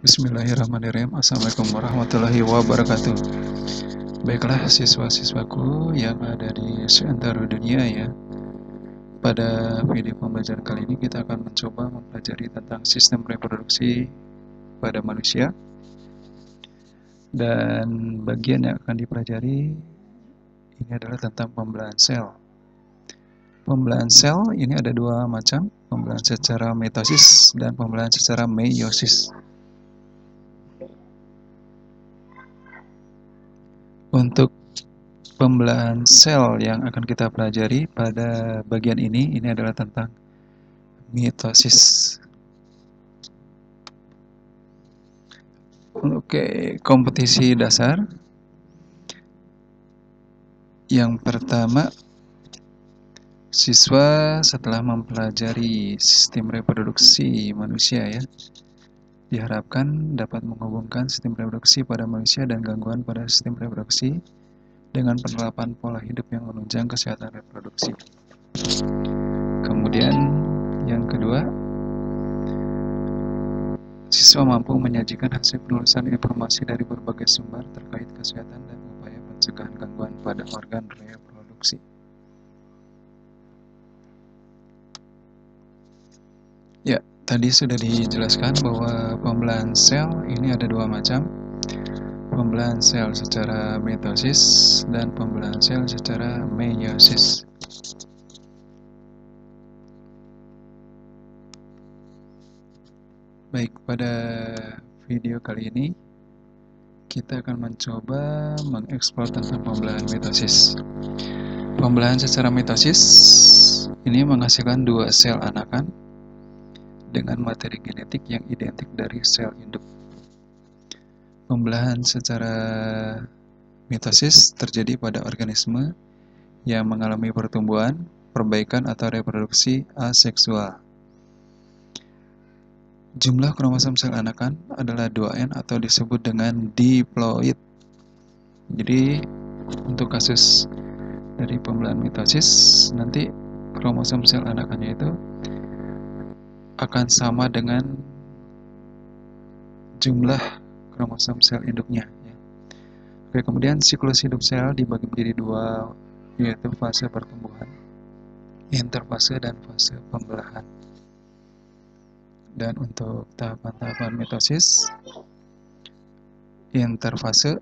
Bismillahirrahmanirrahim. Assalamualaikum warahmatullahi wabarakatuh. Baiklah siswa-siswaku yang ada di seantero dunia ya. Pada video pembelajaran kali ini kita akan mencoba mempelajari tentang sistem reproduksi pada manusia. Dan bagian yang akan dipelajari ini adalah tentang pembelahan sel. Pembelahan sel ini ada dua macam, pembelahan secara mitosis dan pembelahan secara meiosis. Untuk pembelahan sel yang akan kita pelajari pada bagian ini adalah tentang mitosis. Oke, kompetisi dasar. Yang pertama, siswa setelah mempelajari sistem reproduksi manusia ya, diharapkan dapat menghubungkan sistem reproduksi pada manusia dan gangguan pada sistem reproduksi dengan penerapan pola hidup yang menunjang kesehatan reproduksi. Kemudian yang kedua, siswa mampu menyajikan hasil penulisan informasi dari berbagai sumber terkait kesehatan dan upaya pencegahan gangguan pada organ reproduksi. Ya, tadi sudah dijelaskan bahwa pembelahan sel ini ada dua macam. Pembelahan sel secara mitosis dan pembelahan sel secara meiosis. Baik, pada video kali ini kita akan mencoba mengeksplor tentang pembelahan mitosis. Pembelahan secara mitosis ini menghasilkan dua sel anakan dengan materi genetik yang identik dari sel induk. Pembelahan secara mitosis terjadi pada organisme yang mengalami pertumbuhan, perbaikan atau reproduksi aseksual. Jumlah kromosom sel anakan adalah 2N atau disebut dengan diploid. Jadi untuk kasus dari pembelahan mitosis, nanti kromosom sel anakannya itu akan sama dengan jumlah kromosom sel induknya. Oke, kemudian siklus hidup sel dibagi menjadi dua, yaitu fase pertumbuhan, interfase, dan fase pembelahan. Dan untuk tahapan-tahapan mitosis, interfase,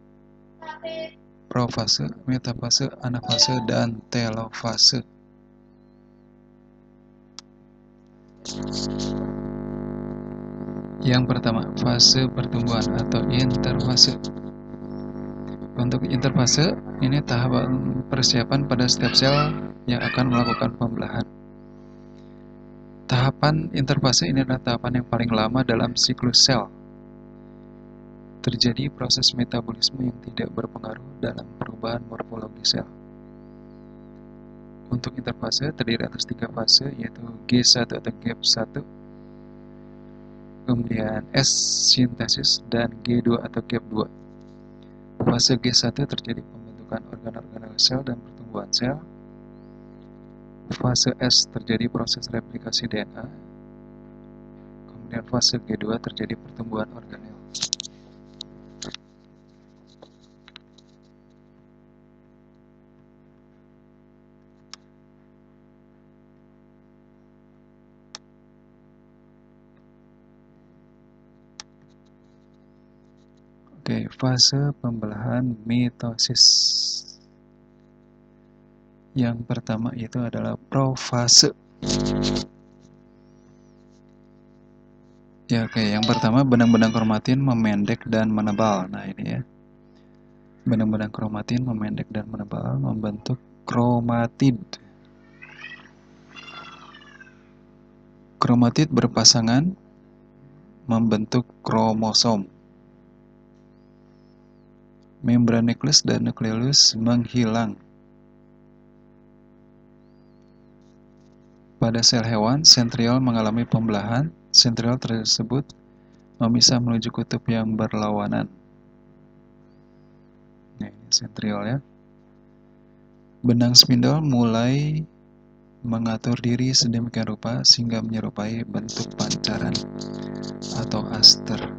profase, metafase, anafase, dan telofase. Yang pertama, fase pertumbuhan atau interfase. Untuk interfase, ini tahapan persiapan pada setiap sel yang akan melakukan pembelahan. Tahapan interfase ini adalah tahapan yang paling lama dalam siklus sel. Terjadi proses metabolisme yang tidak berpengaruh dalam perubahan morfologi sel. Untuk interfase terdiri atas 3 fase, yaitu G1 atau gap 1, kemudian S sintesis, dan G2 atau gap 2. Fase G1 terjadi pembentukan organ-organel sel dan pertumbuhan sel. Fase S terjadi proses replikasi DNA. Kemudian fase G2 terjadi pertumbuhan organel. Oke, fase pembelahan mitosis. Yang pertama itu adalah profase. Ya, oke. Yang pertama, benang-benang kromatin memendek dan menebal. Nah, ini ya. Benang-benang kromatin memendek dan menebal membentuk kromatid. Kromatid berpasangan membentuk kromosom. Membran nukleus dan nukleolus menghilang. Pada sel hewan, sentriol mengalami pembelahan. Sentriol tersebut memisah menuju kutub yang berlawanan. Nah, ini sentriol ya. Benang spindle mulai mengatur diri sedemikian rupa sehingga menyerupai bentuk pancaran atau aster.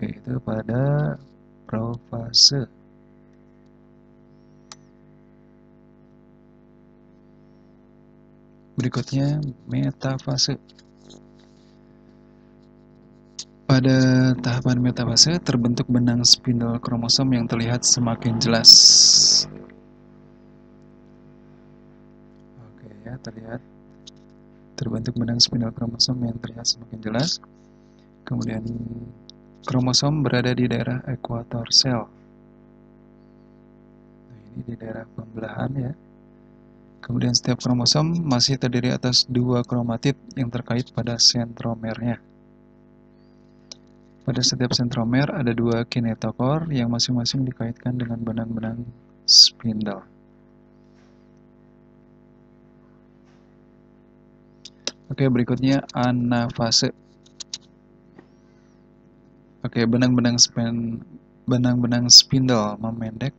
Oke, itu pada profase. Berikutnya metafase. Pada tahapan metafase terbentuk benang spindle kromosom yang terlihat semakin jelas. Oke ya, terlihat terbentuk benang spindle kromosom yang terlihat semakin jelas. Kemudian kromosom berada di daerah ekuator sel. Nah, ini di daerah pembelahan ya. Kemudian setiap kromosom masih terdiri atas 2 kromatid yang terkait pada sentromernya. Pada setiap sentromer ada 2 kinetokor yang masing-masing dikaitkan dengan benang-benang spindle. Oke, berikutnya anafase. Oke, benang-benang spindle memendek.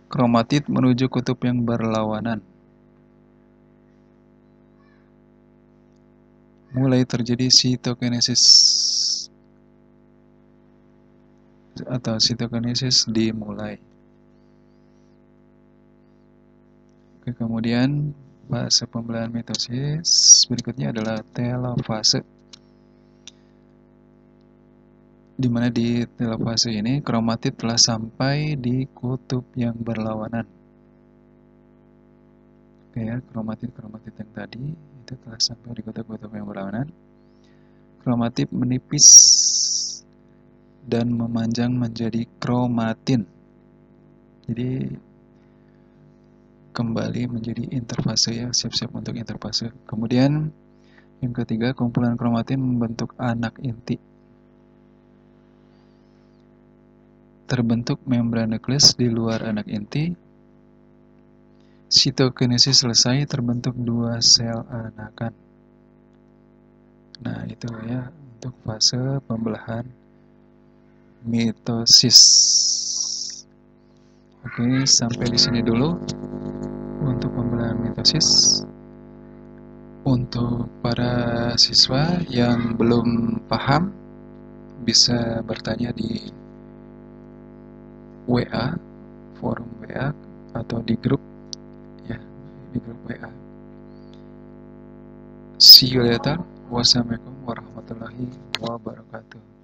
Kromatid menuju kutub yang berlawanan. Mulai terjadi sitokinesis atau sitokinesis dimulai. Oke, kemudian fase pembelahan mitosis berikutnya adalah telofase. Di mana di telofase ini kromatid telah sampai di kutub yang berlawanan. Oke ya, kromatid yang tadi itu telah sampai di kutub-kutub yang berlawanan. Kromatid menipis dan memanjang menjadi kromatin. Jadi kembali menjadi interfase ya, siap-siap untuk interfase. Kemudian yang ketiga, kumpulan kromatin membentuk anak inti. Terbentuk membran nukleus di luar anak inti. Sitokinesis selesai, terbentuk 2 sel anakan. Nah, itu ya untuk fase pembelahan mitosis. Oke, sampai di sini dulu untuk pembelahan mitosis. Untuk para siswa yang belum paham, bisa bertanya di WA, forum WA, atau di grup, ya, di grup WA. See you later. Wassalamualaikum warahmatullahi wabarakatuh.